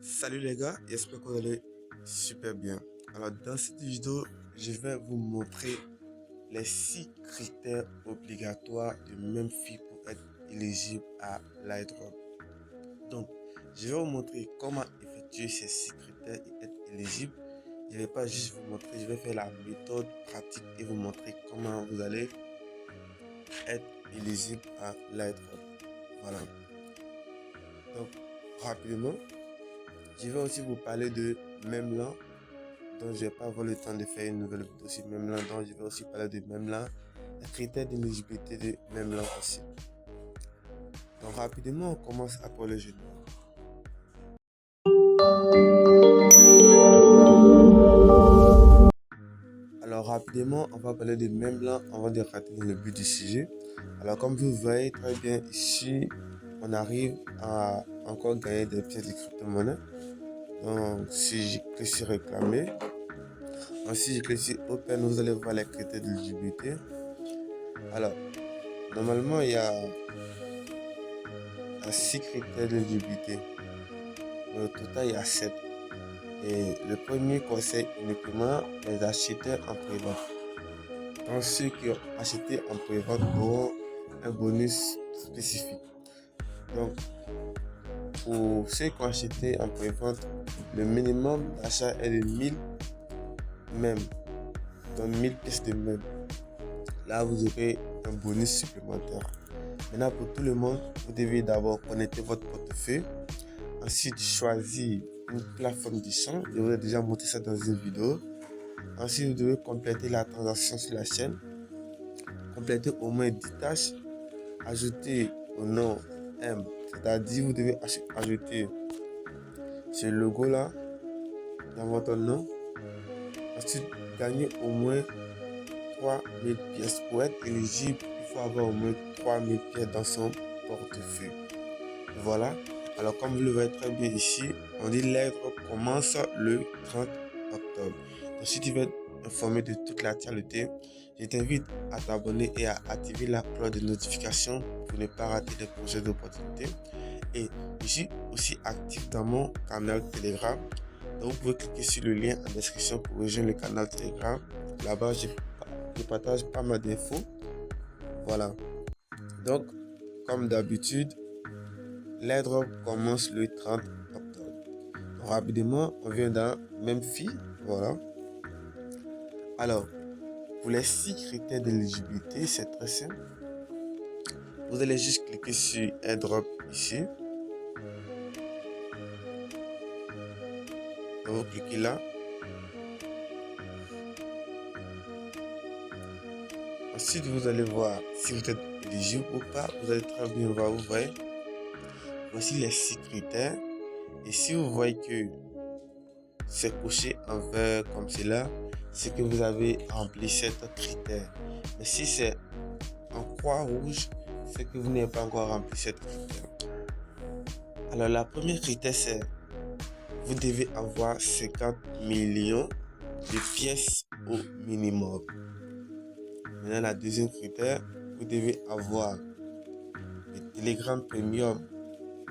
Salut les gars, j'espère que vous allez super bien. Alors dans cette vidéo, je vais vous montrer les 6 critères obligatoires de Memphis pour être éligible à l'airdrop. Donc, je vais vous montrer comment effectuer ces 6 critères et être éligible. Je ne vais pas juste vous montrer, je vais faire la méthode pratique et vous montrer comment vous allez être éligible à l'airdrop. Voilà. Donc, rapidement, je vais aussi vous parler de Memlan. Donc, je vais pas avoir le temps de faire une nouvelle vidéo sur Memlan. Donc, je vais aussi parler de Memlan, les critères d'éligibilité de Memlan aussi. Donc, rapidement, on commence après le jeu. Alors, rapidement, on va parler de Memlan avant de rentrer dans le but du sujet. Alors, comme vous voyez très bien ici, on arrive à encore gagner des pièces de crypto-monnaie. Donc, si je clique sur réclamer, ensuite je clique sur open, vous allez voir les critères d'éligibilité. Alors, normalement, il y a 6 critères d'éligibilité. Mais au total, il y a 7. Et le premier conseille uniquement les acheteurs en pré-vente. Donc, ceux qui ont acheté en pré-vente auront un bonus spécifique. Donc, pour ceux qui ont acheté en pré-vente, le minimum d'achat est de 1000 même. Donc, 1000 pièces de même. Là, vous aurez un bonus supplémentaire. Maintenant, pour tout le monde, vous devez d'abord connecter votre portefeuille. Ensuite, choisir une plateforme d'échange. Je vous ai déjà montré ça dans une vidéo. Ensuite, vous devez compléter la transaction sur la chaîne. Compléter au moins 10 tâches. Ajouter au nom M. C'est-à-dire, vous devez ajouter ce logo-là dans votre nom. Ensuite, gagner au moins 3000 pièces. Pour être éligible, il faut avoir au moins 3000 pièces dans son portefeuille. Voilà. Alors, comme vous le voyez très bien ici, on dit l'airdrop commence le 30 octobre. Donc, si tu veux être informé de toute l'actualité, je t'invite à t'abonner et à activer la cloche de notification pour ne pas rater les projets d'opportunité. Et je suis aussi actif dans mon canal Telegram. Donc, vous pouvez cliquer sur le lien en description pour rejoindre le canal Telegram. Là-bas, je partage pas mal d'infos. Voilà. Donc, comme d'habitude, l'airdrop commence le 30 octobre. Donc, rapidement, on vient dans Memphis. Voilà. Alors, pour les 6 critères d'éligibilité, c'est très simple. Vous allez juste cliquer sur airdrop ici. Donc, vous cliquez là. Ensuite, vous allez voir si vous êtes éligible ou pas. Vous allez très bien voir, vous voyez. Voici les 6 critères. Et si vous voyez que c'est coché en vert comme cela, c'est que vous avez rempli 7 critères. Mais si c'est en croix rouge, c'est que vous n'avez pas encore rempli cette critère. Alors, la première critère, c'est vous devez avoir 50 millions de pièces au minimum. Maintenant, la deuxième critère, vous devez avoir le Telegram Premium.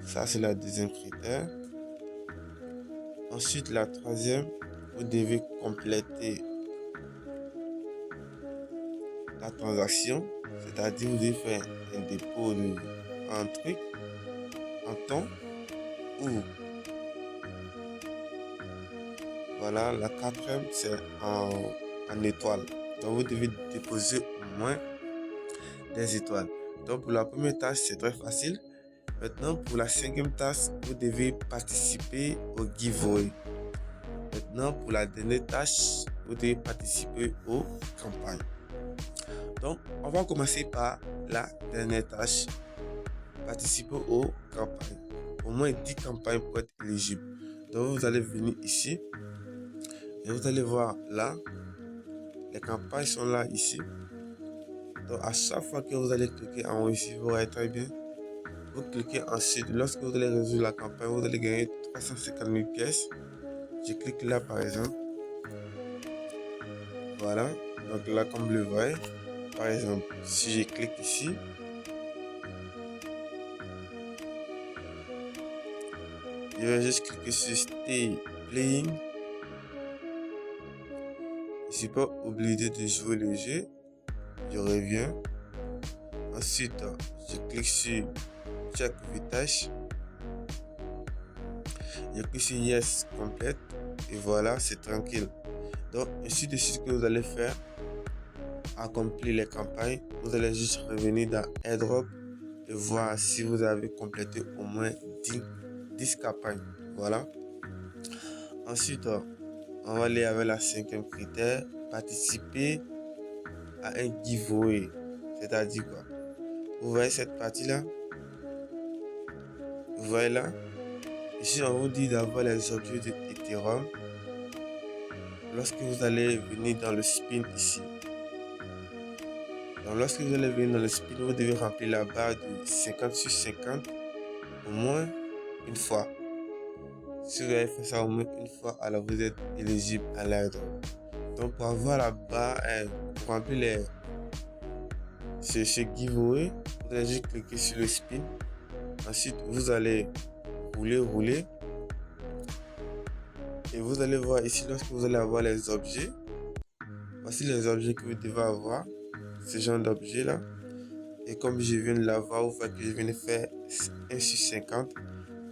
Ça, c'est la deuxième critère. Ensuite, la troisième, vous devez compléter la transaction. C'est-à-dire, vous devez faire un dépôt en truc, en temps, ou voilà, la quatrième, c'est en étoile. Donc, vous devez déposer au moins des étoiles. Donc, pour la première tâche, c'est très facile. Maintenant, pour la cinquième tâche, vous devez participer au giveaway. Maintenant, pour la dernière tâche, vous devez participer aux campagnes. Donc, on va commencer par la dernière tâche. Participer aux campagnes. Au moins 10 campagnes pour être éligible. Donc, vous allez venir ici. Et vous allez voir là, les campagnes sont là ici. Donc à chaque fois que vous allez cliquer en haut ici, vous voyez très bien. Vous cliquez ensuite. Lorsque vous allez résoudre la campagne, vous allez gagner 350 000 pièces. Je clique là par exemple. Voilà. Donc là, comme vous le voyez, par exemple, si je clique ici, je Je vais juste cliquer sur Stay Playing. Je ne suis pas obligé de jouer le jeu. Je reviens. Ensuite, je clique sur Check Vitesse. Je clique sur Yes Complète. Et voilà, c'est tranquille. Donc, ainsi de suite que vous allez faire, accomplir les campagnes. Vous allez juste revenir dans AirDrop et voir si vous avez complété au moins 10 campagnes. Voilà. Ensuite, on va aller avec la 5e critère, participer à un giveaway. C'est-à-dire quoi? Vous voyez cette partie-là? Vous voyez là? Ici, on vous dit d'avoir les objets de Ethereum. Lorsque vous allez venir dans le spin ici. Donc, lorsque vous allez venir dans le spin, vous devez remplir la barre de 50 sur 50 au moins une fois. Si vous avez fait ça au moins une fois, alors vous êtes éligible à l'airdrop. Donc, pour avoir la barre, pour remplir ce giveaway, vous allez juste cliquer sur le spin. Ensuite, vous allez rouler. Et vous allez voir ici, lorsque vous allez avoir les objets, voici les objets que vous devez avoir. Ce genre d'objet là. Et comme je viens de l'avoir, vous voyez que je viens de faire 1 sur 50.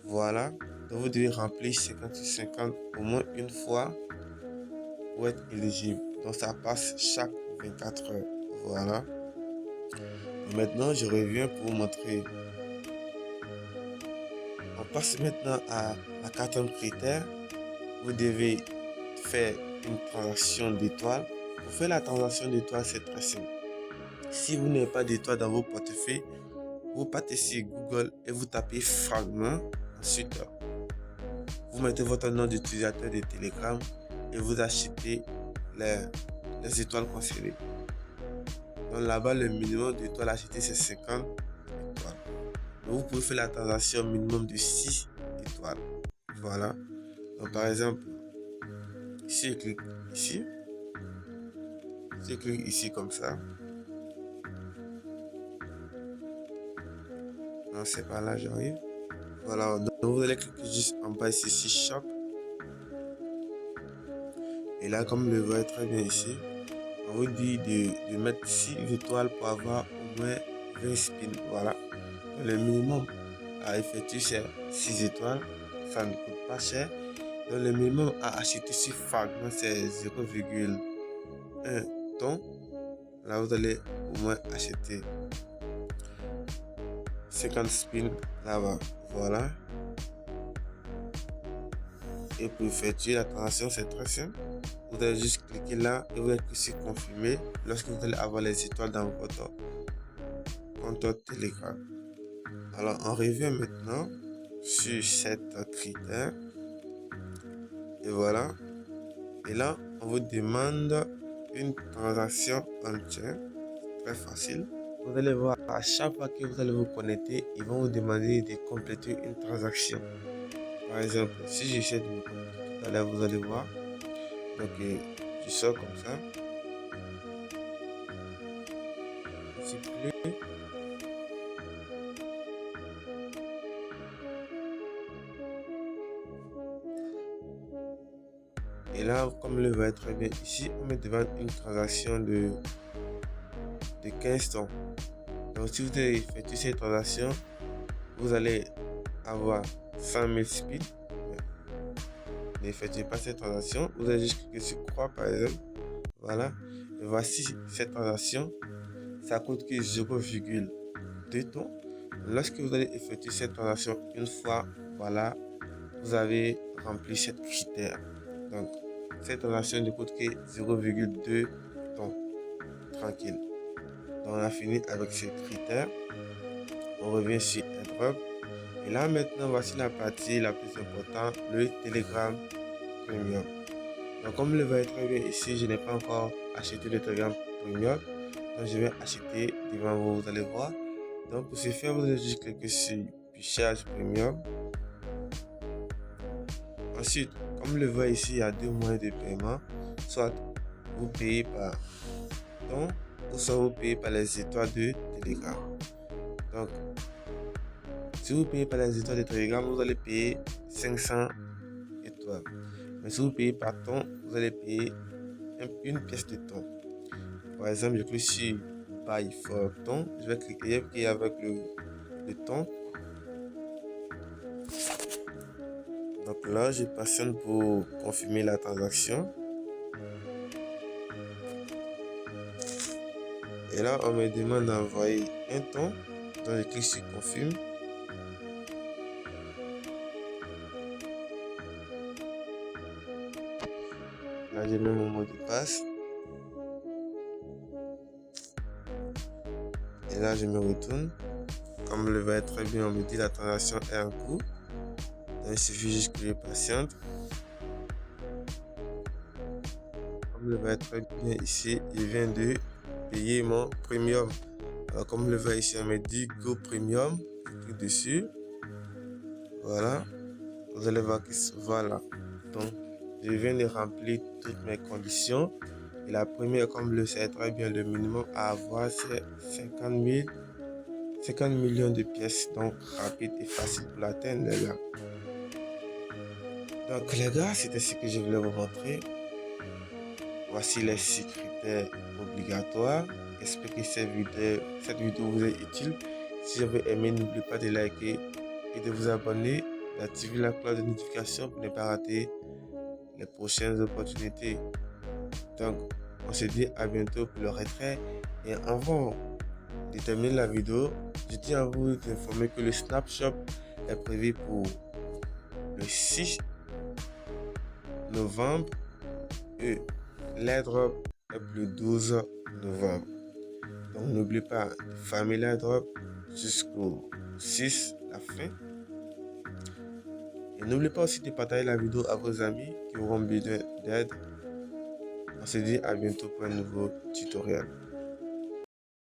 Voilà. Donc vous devez remplir 50 sur 50 au moins une fois pour être éligible. Donc ça passe chaque 24 heures. Voilà. Donc maintenant, je reviens pour vous montrer. On passe maintenant à la 4e critère. Vous devez faire une transaction d'étoiles. Pour faire la transaction d'étoiles, c'est très simple. Si vous n'avez pas d'étoiles dans vos portefeuilles, vous partez sur Google et vous tapez fragment. Ensuite, vous mettez votre nom d'utilisateur de Telegram et vous achetez les étoiles concernées. Donc là-bas, le minimum d'étoiles achetées, c'est 50 étoiles. Donc vous pouvez faire la transaction minimum de 6 étoiles. Voilà. Donc par exemple, si je clique ici, comme ça. Non, c'est pas là, j'arrive. Voilà, donc vous allez cliquer juste en bas ici, Shop. Et là, comme vous le voyez très bien ici, on vous dit de mettre 6 étoiles pour avoir au moins 20 spins. Voilà. Donc, le minimum à effectuer, c'est 6 étoiles. Ça ne coûte pas cher. Donc, le minimum à acheter sur Fragment, c'est 0,1 ton. Là, vous allez au moins acheter 50 spins là-bas. Voilà. Et pour effectuer la transaction, c'est très simple. Vous allez juste cliquer là et vous allez cliquer sur confirmer lorsque vous allez avoir les étoiles dans votre compte Telegram. Alors, on revient maintenant sur cette critère. Et voilà. Et là, on vous demande une transaction entière. Très facile. Vous allez voir, à chaque fois que vous allez vous connecter, ils vont vous demander de compléter une transaction. Par exemple, si j'essaie de me connecter tout à l'heure, vous allez voir. Donc, je sors comme ça. S'il vous plaît. Et là, comme le voyez très bien ici, on met devant une transaction de 15 tons. Donc, si vous avez effectué cette transaction, vous allez avoir 100 000 speed. N'effectuez pas cette transaction. Vous allez juste cliquer sur croix, par exemple. Voilà. Et voici cette transaction. Ça coûte que 0,2 tons. Lorsque vous allez effectuer cette transaction une fois, voilà, vous avez rempli cette critère. Donc, cette transaction ne coûte que 0,2 tons. Tranquille. Donc, on a fini avec ces critères. On revient sur AirDrop. Et là, maintenant, voici la partie la plus importante, le Telegram Premium. Donc, comme vous le voyez très bien ici, je n'ai pas encore acheté le Telegram Premium. Donc, je vais acheter devant vous, vous allez voir. Donc, pour ce faire, vous allez juste cliquer sur Puissage Premium. Ensuite, comme vous le voyez ici, il y a 2 moyens de paiement. Soit vous payez par don ou soit vous payez par les étoiles de Telegram. Donc, si vous payez par les étoiles de Telegram, vous allez payer 500 étoiles. Mais si vous payez par ton, vous allez payer une pièce de ton. Par exemple, je clique sur Buy for ton. Je vais cliquer avec le ton. Donc là, je patiente pour confirmer la transaction. Et là, on me demande d'envoyer un ton. Donc, je clique sur Confirme. Là, je mets mon mot de passe. Et là, je me retourne. Comme le va être très bien, on me dit la transaction est en cours. Donc, il suffit juste que je patiente. Comme le va être très bien ici, il vient de payer mon premium. Alors, comme le va ici, on me dit Go Premium. Je clique dessus. Voilà. Vous allez voir que voilà. Donc, je viens de remplir toutes mes conditions. Et la première, comme le sait très bien, le minimum à avoir, c'est 50 millions de pièces. Donc, rapide et facile pour l'atteindre, les gars. Donc, les gars, c'était ce que je voulais vous montrer. Voici les 6 critères obligatoires. J'espère que cette vidéo vous est utile. Si vous avez aimé, n'oubliez pas de liker et de vous abonner, d'activer la cloche de notification pour ne pas rater les prochaines opportunités. Donc, on se dit à bientôt pour le retrait. Et avant de terminer la vidéo, je tiens à vous informer que le Snapshop est prévu pour le 6 novembre et l'airdrop est pour le 12 novembre. Donc, n'oubliez pas de farmer l'airdrop jusqu'au 6, la fin. Et n'oubliez pas aussi de partager la vidéo à vos amis qui auront besoin d'aide. On se dit à bientôt pour un nouveau tutoriel.